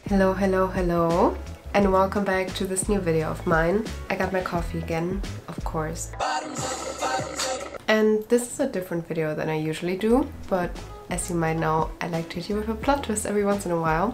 Hello, hello, hello, and welcome back to this new video of mine. I got my coffee again, of course. And this is a different video than I usually do, but as you might know, I like to hit you with a plot twist every once in a while.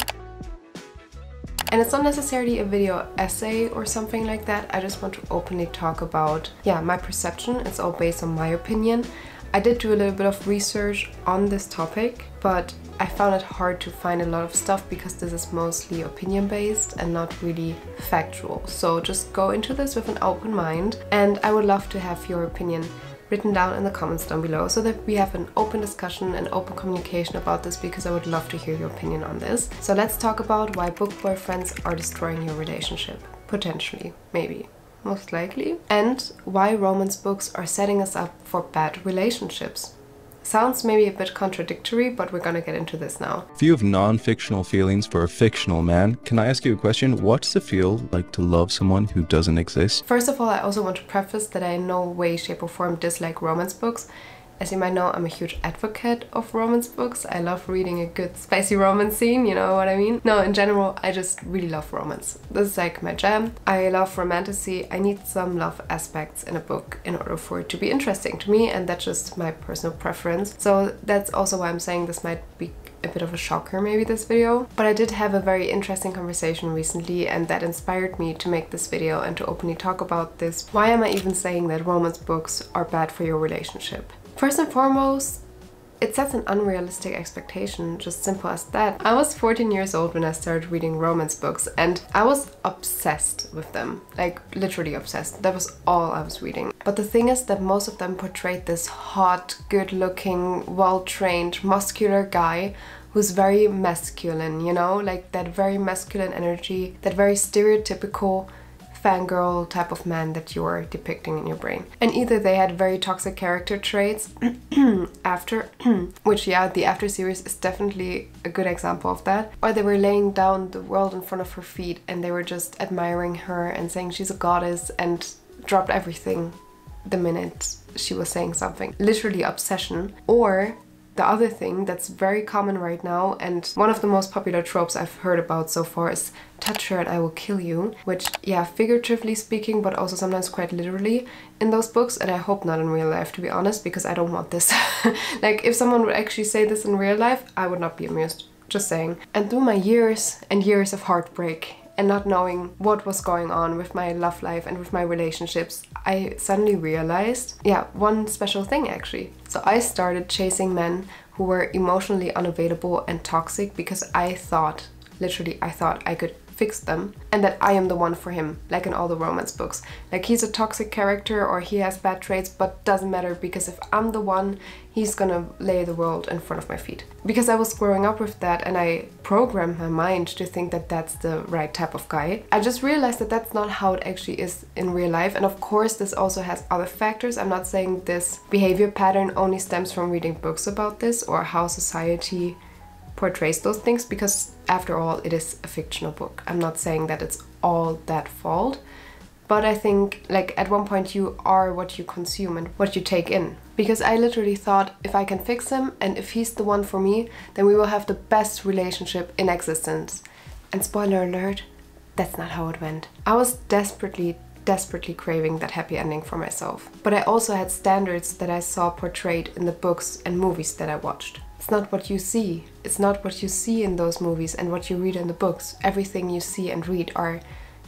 And it's not necessarily a video essay or something like that. I just want to openly talk about, my perception. It's all based on my opinion. I did do a little bit of research on this topic, but I found it hard to find a lot of stuff because this is mostly opinion based and not really factual. So just go into this with an open mind, and I would love to have your opinion written down in the comments down below so that we have an open discussion and open communication about this, because I would love to hear your opinion on this. So let's talk about why book boyfriends are destroying your relationship. Potentially, maybe, most likely. And why romance books are setting us up for bad relationships. Sounds maybe a bit contradictory, but we're gonna get into this now. If you have non-fictional feelings for a fictional man, can I ask you a question? What does it feel like to love someone who doesn't exist? First of all, I also want to preface that I in no way, shape or form dislike romance books. As you might know, I'm a huge advocate of romance books. I love reading a good spicy romance scene, you know what I mean? No, in general, I just really love romance. This is like my jam. I love romantasy. I need some love aspects in a book in order for it to be interesting to me, and that's just my personal preference. So that's also why I'm saying this might be a bit of a shocker, maybe, this video. But I did have a very interesting conversation recently, and that inspired me to make this video and to openly talk about this. Why am I even saying that romance books are bad for your relationship? First and foremost, it sets an unrealistic expectation, just simple as that. I was 14 years old when I started reading romance books, and I was obsessed with them. Like, literally obsessed. That was all I was reading. But the thing is that most of them portrayed this hot, good-looking, well-trained, muscular guy who's very masculine, you know? Like that very masculine energy, that very stereotypical fangirl type of man that you're depicting in your brain. And either they had very toxic character traits after, which the After series is definitely a good example of that, or they were laying down the world in front of her feet and they were just admiring her and saying she's a goddess, and dropped everything the minute she was saying something. Literally obsession. Or the other thing that's very common right now, and one of the most popular tropes I've heard about so far, is touch her and I will kill you, which, figuratively speaking, but also sometimes quite literally in those books, and I hope not in real life, to be honest, because I don't want this. Like, if someone would actually say this in real life, I would not be amused, just saying. And through my years and years of heartbreak and not knowing what was going on with my love life and with my relationships, I suddenly realized, one special thing actually. So I started chasing men who were emotionally unavailable and toxic because I thought, literally I thought I could fix them and that I am the one for him, like in all the romance books. Like, he's a toxic character or he has bad traits, but doesn't matter, because if I'm the one, he's gonna lay the world in front of my feet. Because I was growing up with that and I programmed my mind to think that that's the right type of guy. I just realized that that's not how it actually is in real life. And of course this also has other factors. I'm not saying this behavior pattern only stems from reading books about this or how society portrays those things, because after all, it is a fictional book. I'm not saying that it's all that fault, but I think, like, at one point you are what you consume and what you take in. Because I literally thought, if I can fix him and if he's the one for me, then we will have the best relationship in existence. And spoiler alert, that's not how it went. I was desperately craving that happy ending for myself. But I also had standards that I saw portrayed in the books and movies that I watched. It's not what you see. It's not what you see in those movies and what you read in the books. Everything you see and read are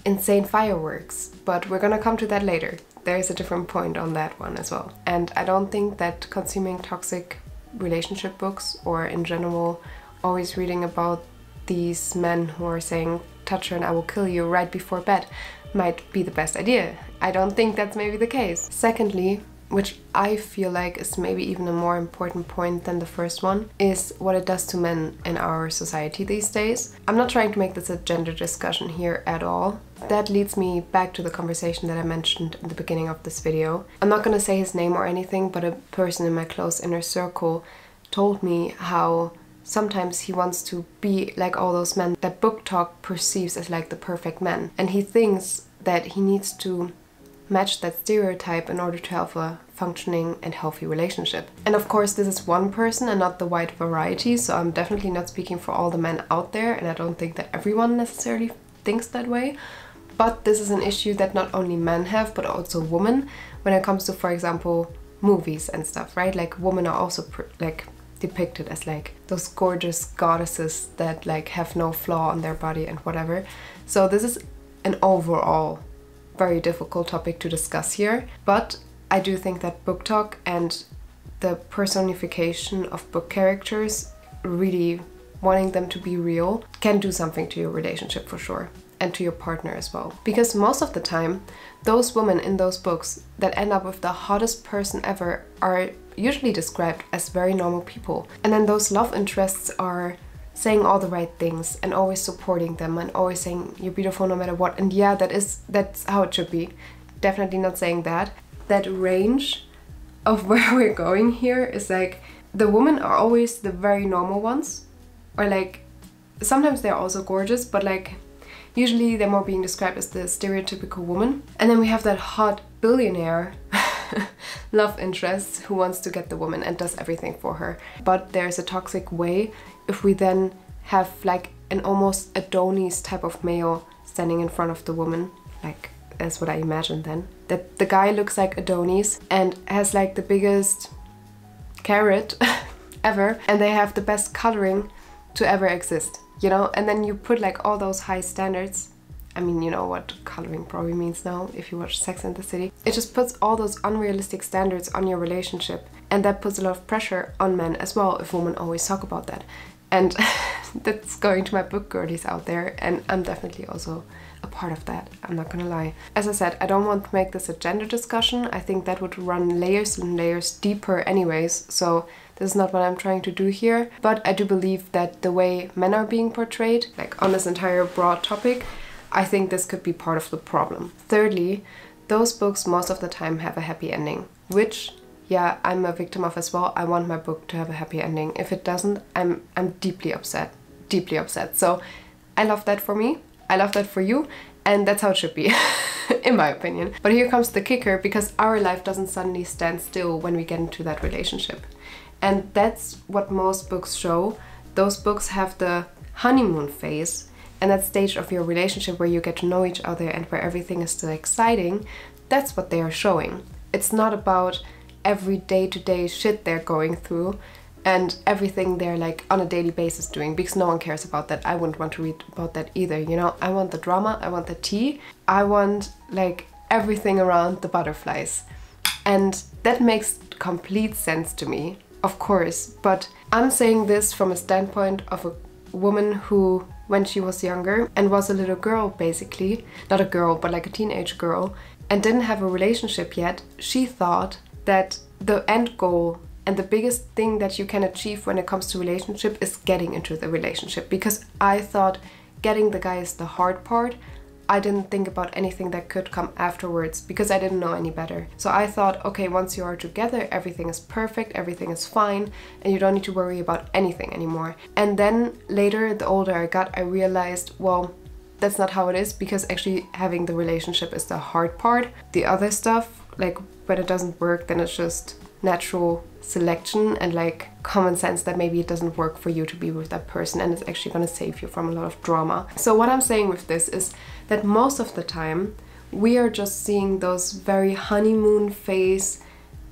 insane fireworks. But we're gonna come to that later. There's a different point on that one as well. And I don't think that consuming toxic relationship books, or in general always reading about these men who are saying touch her and I will kill you right before bed, might be the best idea. I don't think that's maybe the case. Secondly, which I feel like is maybe even a more important point than the first one, is what it does to men in our society these days. I'm not trying to make this a gender discussion here at all. That leads me back to the conversation that I mentioned in the beginning of this video. I'm not gonna say his name or anything, but a person in my close inner circle told me how sometimes he wants to be like all those men that book talk perceives as like the perfect man. And he thinks that he needs to match that stereotype in order to have a functioning and healthy relationship. And of course, this is one person and not the wide variety, so I'm definitely not speaking for all the men out there, and I don't think that everyone necessarily thinks that way. But this is an issue that not only men have, but also women, when it comes to, for example, movies and stuff, right? Like, women are also like depicted as like those gorgeous goddesses that like have no flaw on their body and whatever. So this is an overall very difficult topic to discuss here, but I do think that book talk and the personification of book characters, really wanting them to be real, can do something to your relationship for sure, and to your partner as well. Because most of the time, those women in those books that end up with the hottest person ever are usually described as very normal people. And then those love interests are saying all the right things and always supporting them and always saying you're beautiful no matter what. And yeah, that's how it should be. Definitely not saying that. That range of where we're going here is like, the women are always the very normal ones, or like sometimes they're also gorgeous, but like usually they're more being described as the stereotypical woman. And then we have that hot billionaire love interest who wants to get the woman and does everything for her. But there's a toxic way if we then have like an almost Adonis type of male standing in front of the woman. Like, that's what I imagine then. That the guy looks like Adonis and has like the biggest carrot ever, and they have the best coloring to ever exist, you know? And then you put like all those high standards. I mean, you know what coloring probably means now if you watch Sex and the City. It just puts all those unrealistic standards on your relationship, and that puts a lot of pressure on men as well if women always talk about that. And that's going to my book girlies out there, and I'm definitely also a part of that, I'm not gonna lie. As I said, I don't want to make this a gender discussion. I think that would run layers and layers deeper anyways, so this is not what I'm trying to do here. But I do believe that the way men are being portrayed, like on this entire broad topic, I think this could be part of the problem. Thirdly, those books most of the time have a happy ending, which, yeah, I'm a victim of as well. I want my book to have a happy ending. If it doesn't, I'm deeply upset, deeply upset. So I love that for me, I love that for you, and that's how it should be, in my opinion. But here comes the kicker, because our life doesn't suddenly stand still when we get into that relationship. And that's what most books show. Those books have the honeymoon phase, and that stage of your relationship where you get to know each other and where everything is still exciting. That's what they are showing. It's not about every day-to-day shit they're going through and everything they're like on a daily basis doing, because no one cares about that. I wouldn't want to read about that either, you know? I want the drama, I want the tea, I want like everything around the butterflies. And that makes complete sense to me, of course, but I'm saying this from a standpoint of a woman who, when she was younger and was a little girl basically, not a girl but like a teenage girl, and didn't have a relationship yet, she thought that the end goal and the biggest thing that you can achieve when it comes to relationship is getting into the relationship. Because I thought getting the guy is the hard part. I didn't think about anything that could come afterwards because I didn't know any better. So I thought, okay, once you are together, everything is perfect, everything is fine, and you don't need to worry about anything anymore. And then later, the older I got, I realized, well, that's not how it is, because actually having the relationship is the hard part. The other stuff, like when it doesn't work, then it's just natural selection and like common sense that maybe it doesn't work for you to be with that person, and it's actually going to save you from a lot of drama. So what I'm saying with this is that most of the time we are just seeing those very honeymoon phase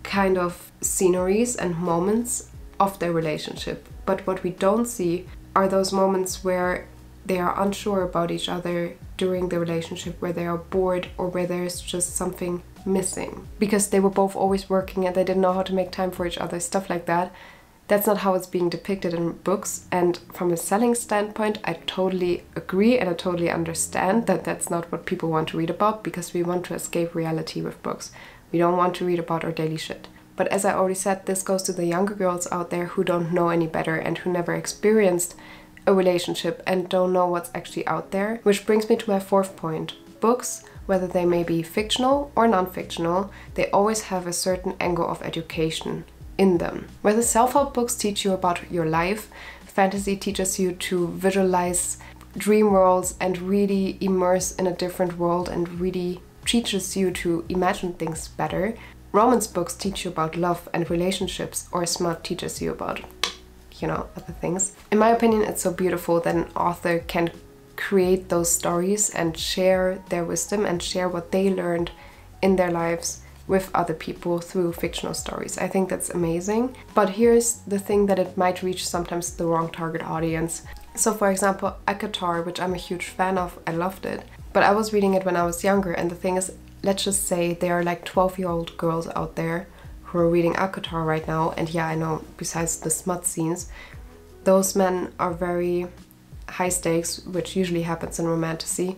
kind of sceneries and moments of their relationship. But what we don't see are those moments where they are unsure about each other during the relationship, where they are bored or where there's just something missing because they were both always working and they didn't know how to make time for each other, stuff like that. That's not how it's being depicted in books, and from a selling standpoint, I totally agree and I totally understand that that's not what people want to read about, because we want to escape reality with books. We don't want to read about our daily shit. But as I already said, this goes to the younger girls out there who don't know any better and who never experienced a relationship and don't know what's actually out there. Which brings me to my fourth point. Books, whether they may be fictional or non-fictional, they always have a certain angle of education in them. Whether self-help books teach you about your life, fantasy teaches you to visualize dream worlds and really immerse in a different world and really teaches you to imagine things better. Romance books teach you about love and relationships, or smut teaches you about, you know, other things. In my opinion, it's so beautiful that an author can create those stories and share their wisdom and share what they learned in their lives with other people through fictional stories. I think that's amazing. But here's the thing, that it might reach sometimes the wrong target audience. So for example, ACOTAR, which I'm a huge fan of, I loved it. But I was reading it when I was younger, and the thing is, let's just say there are like 12-year-old girls out there who are reading ACOTAR right now, and yeah, I know, besides the smut scenes, those men are very high stakes, which usually happens in romantasy,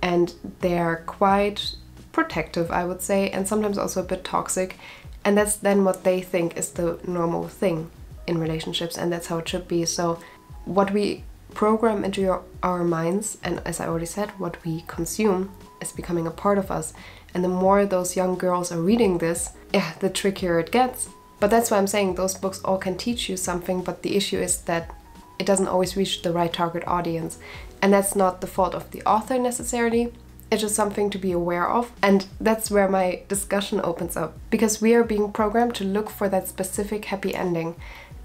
and they're quite protective, I would say, and sometimes also a bit toxic, and that's then what they think is the normal thing in relationships, and that's how it should be. So what we program into our minds, and as I already said, what we consume, is becoming a part of us, and the more those young girls are reading this, yeah, the trickier it gets. But that's why I'm saying those books all can teach you something, but the issue is that it doesn't always reach the right target audience, and that's not the fault of the author necessarily. It's just something to be aware of, and that's where my discussion opens up, because we are being programmed to look for that specific happy ending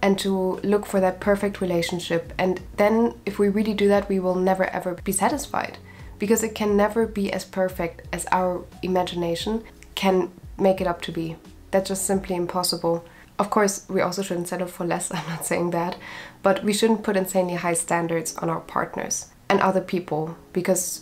and to look for that perfect relationship, and then if we really do that, we will never ever be satisfied, because it can never be as perfect as our imagination can make it up to be. That's just simply impossible. Of course, we also shouldn't settle for less, I'm not saying that, but we shouldn't put insanely high standards on our partners and other people, because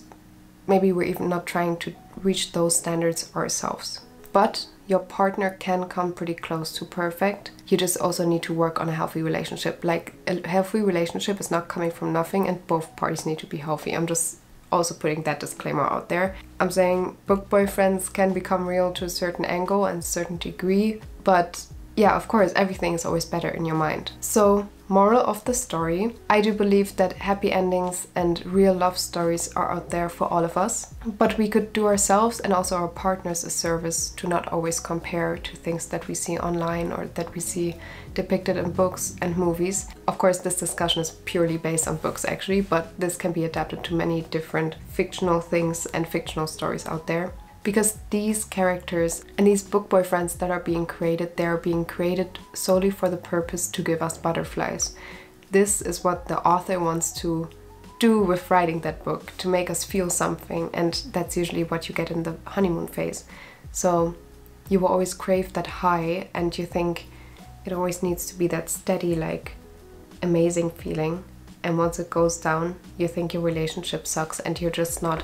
maybe we're even not trying to reach those standards ourselves. But your partner can come pretty close to perfect. You just also need to work on a healthy relationship. Like, a healthy relationship is not coming from nothing, and both parties need to be healthy. I'm just also putting that disclaimer out there. I'm saying book boyfriends can become real to a certain angle and a certain degree, but yeah, of course, everything is always better in your mind. So, moral of the story, I do believe that happy endings and real love stories are out there for all of us, but we could do ourselves and also our partners a service to not always compare to things that we see online or that we see depicted in books and movies. Of course, this discussion is purely based on books actually, but this can be adapted to many different fictional things and fictional stories out there. Because these characters and these book boyfriends that are being created, they are being created solely for the purpose to give us butterflies. This is what the author wants to do with writing that book, to make us feel something, and that's usually what you get in the honeymoon phase. So you will always crave that high, and you think it always needs to be that steady, like, amazing feeling. And once it goes down, you think your relationship sucks and you're just not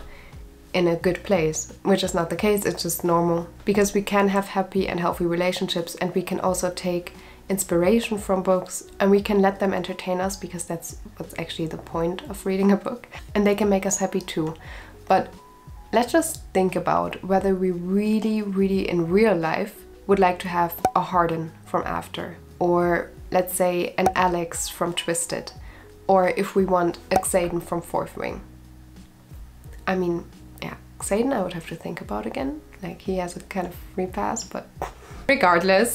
in a good place, which is not the case. It's just normal, because we can have happy and healthy relationships, and we can also take inspiration from books and we can let them entertain us, because that's what's actually the point of reading a book, and they can make us happy too. But let's just think about whether we really in real life would like to have a Harden from After, or let's say an Alex from Twisted, or if we want a Xaden from Fourth Wing. I mean, yeah, Xaden I would have to think about again. Like, he has a kind of free pass, but regardless,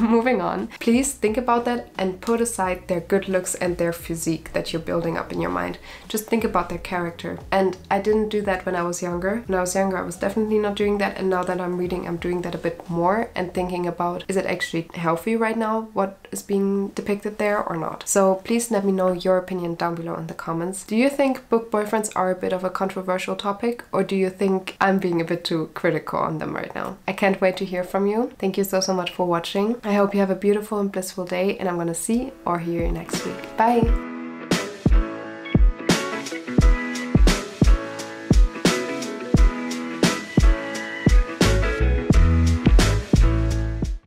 moving on. Please think about that and put aside their good looks and their physique that you're building up in your mind. Just think about their character. And I didn't do that when I was younger. When I was younger, I was definitely not doing that. And now that I'm reading, I'm doing that a bit more and thinking about, is it actually healthy right now, what is being depicted there or not? So please let me know your opinion down below in the comments. Do you think book boyfriends are a bit of a controversial topic, or do you think I'm being a bit too critical on them right now? I can't wait to hear from you. Thank you so much for watching. I hope you have a beautiful and blissful day, and I'm gonna see or hear you next week. Bye!